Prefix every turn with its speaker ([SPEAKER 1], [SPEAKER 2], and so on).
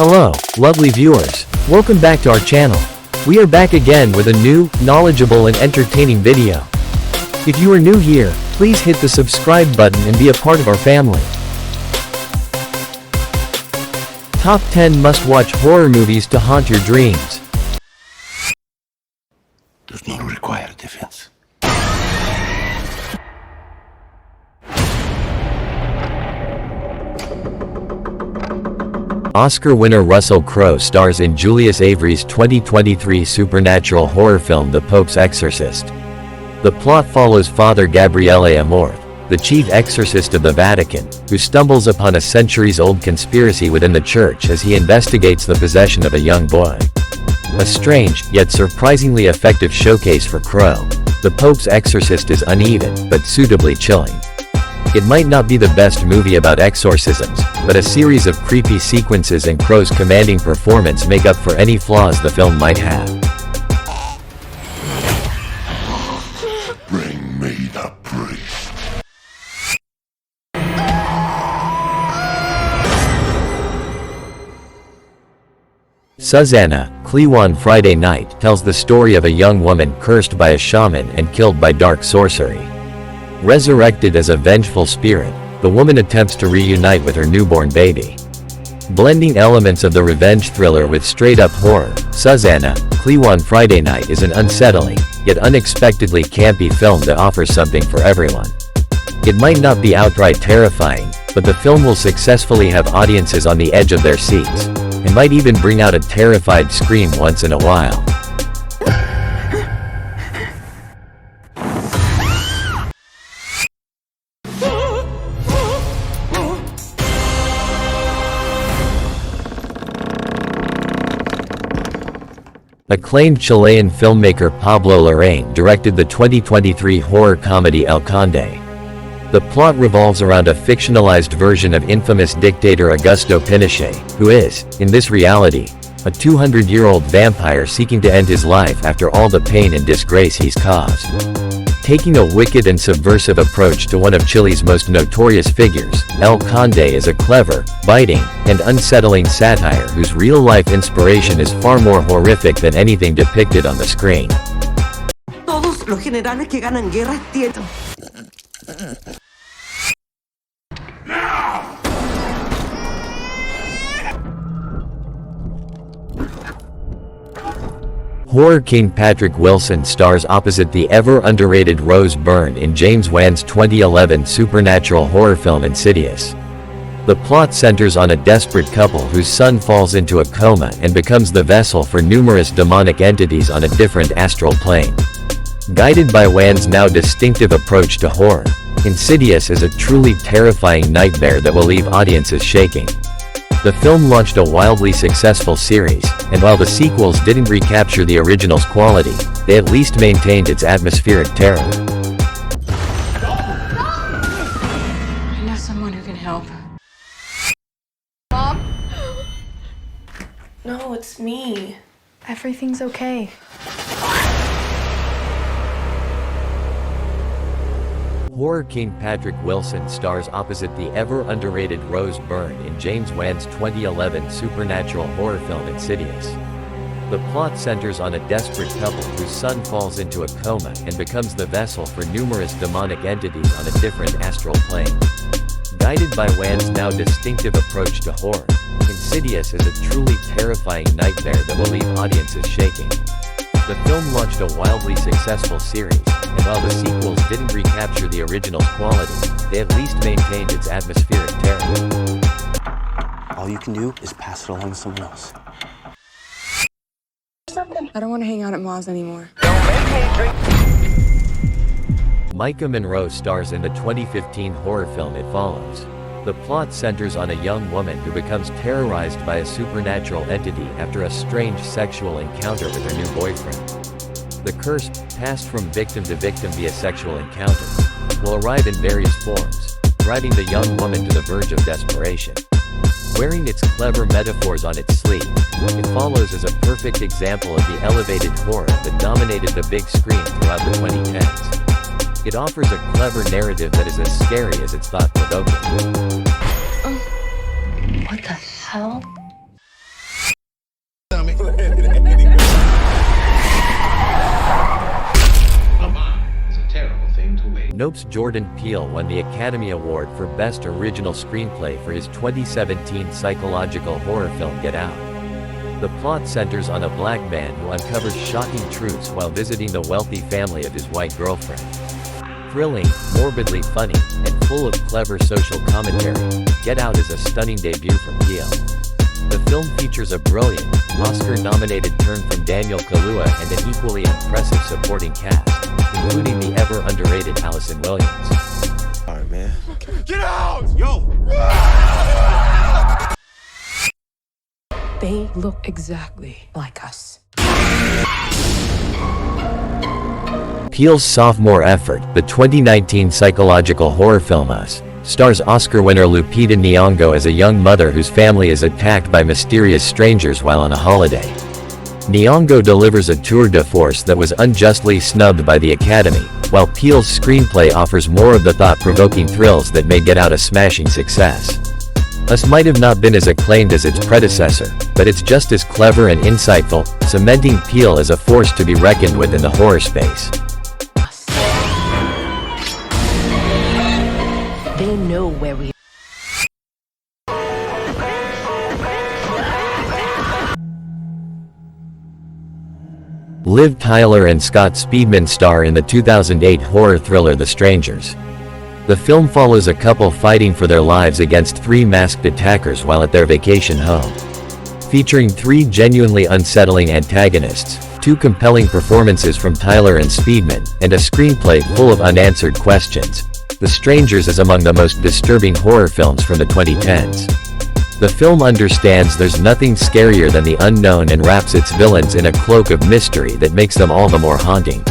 [SPEAKER 1] Hello, lovely viewers. Welcome back to our channel. We are back again with a new, knowledgeable and entertaining video. If you are new here, please hit the subscribe button and be a part of our family. Top 10 must-watch horror movies to haunt your dreams.
[SPEAKER 2] Does not require defense.
[SPEAKER 1] Oscar winner Russell Crowe stars in Julius Avery's 2023 supernatural horror film The Pope's Exorcist. The plot follows Father Gabriele Amorth, the chief exorcist of the Vatican, who stumbles upon a centuries-old conspiracy within the church as he investigates the possession of a young boy. A strange, yet surprisingly effective showcase for Crowe, The Pope's Exorcist is uneven, but suitably chilling. It might not be the best movie about exorcisms, but a series of creepy sequences and Crowe's commanding performance make up for any flaws the film might have.
[SPEAKER 2] Bring me the priest.
[SPEAKER 1] Suzzanna, Kliwon Friday Night tells the story of a young woman cursed by a shaman and killed by dark sorcery. Resurrected as a vengeful spirit, the woman attempts to reunite with her newborn baby. Blending elements of the revenge thriller with straight-up horror, Suzzanna, Kliwon Friday Night is an unsettling, yet unexpectedly campy film that offers something for everyone. It might not be outright terrifying, but the film will successfully have audiences on the edge of their seats, and might even bring out a terrified scream once in a while. Acclaimed Chilean filmmaker Pablo Larraín directed the 2023 horror comedy El Conde. The plot revolves around a fictionalized version of infamous dictator Augusto Pinochet, who is, in this reality, a 200-year-old vampire seeking to end his life after all the pain and disgrace he's caused. Taking a wicked and subversive approach to one of Chile's most notorious figures, El Conde is a clever, biting, and unsettling satire whose real-life inspiration is far more horrific than anything depicted on the screen.
[SPEAKER 3] Todos los generales que ganan guerras tienen.
[SPEAKER 1] Horror king Patrick Wilson stars opposite the ever-underrated Rose Byrne in James Wan's 2011 supernatural horror film Insidious. The plot centers on a desperate couple whose son falls into a coma and becomes the vessel for numerous demonic entities on a different astral plane. Guided by Wan's now distinctive approach to horror, Insidious is a truly terrifying nightmare that will leave audiences shaking. The film launched a wildly successful series, and while the sequels didn't recapture the original's quality, they at least maintained its atmospheric terror.
[SPEAKER 4] I know someone who can help. Mom? No, it's me. Everything's okay.
[SPEAKER 1] Horror king Patrick Wilson stars opposite the ever-underrated Rose Byrne in James Wan's 2011 supernatural horror film Insidious. The plot centers on a desperate couple whose son falls into a coma and becomes the vessel for numerous demonic entities on a different astral plane. Guided by Wan's now distinctive approach to horror, Insidious is a truly terrifying nightmare that will leave audiences shaking. The film launched a wildly successful series, and while the sequels didn't recapture the original's quality, they at least maintained its atmospheric terror.
[SPEAKER 5] All you can do is pass it along to someone else.
[SPEAKER 4] I don't want to hang out at Ma's anymore.
[SPEAKER 1] Micah Monroe stars in the 2015 horror film It Follows. The plot centers on a young woman who becomes terrorized by a supernatural entity after a strange sexual encounter with her new boyfriend. The curse, passed from victim to victim via sexual encounter, will arrive in various forms, driving the young woman to the verge of desperation. Wearing its clever metaphors on its sleeve, It Follows is a perfect example of the elevated horror that dominated the big screen throughout the 2010s. It offers a clever narrative that is as scary as it's thought-provoking.
[SPEAKER 4] What the hell?
[SPEAKER 1] Nope's Jordan Peele won the Academy Award for Best Original Screenplay for his 2017 psychological horror film Get Out. The plot centers on a black man who uncovers shocking truths while visiting the wealthy family of his white girlfriend. Thrilling, morbidly funny, and full of clever social commentary, Get Out is a stunning debut from Peele. The film features a brilliant, Oscar-nominated turn from Daniel Kaluuya and an equally impressive supporting cast, including the ever-underrated Allison Williams.
[SPEAKER 5] Alright, man.
[SPEAKER 2] Get out! Yo!
[SPEAKER 4] They look exactly like us.
[SPEAKER 1] Peele's sophomore effort, the 2019 psychological horror film Us, stars Oscar winner Lupita Nyong'o as a young mother whose family is attacked by mysterious strangers while on a holiday. Nyong'o delivers a tour de force that was unjustly snubbed by the Academy, while Peele's screenplay offers more of the thought-provoking thrills that made Get Out a smashing success. Us might have not been as acclaimed as its predecessor, but it's just as clever and insightful, cementing Peele as a force to be reckoned with in the horror space.
[SPEAKER 6] They know where we
[SPEAKER 1] Liv Tyler and Scott Speedman star in the 2008 horror thriller The Strangers. The film follows a couple fighting for their lives against three masked attackers while at their vacation home. Featuring three genuinely unsettling antagonists, two compelling performances from Tyler and Speedman, and a screenplay full of unanswered questions, The Strangers is among the most disturbing horror films from the 2010s. The film understands there's nothing scarier than the unknown and wraps its villains in a cloak of mystery that makes them all the more haunting.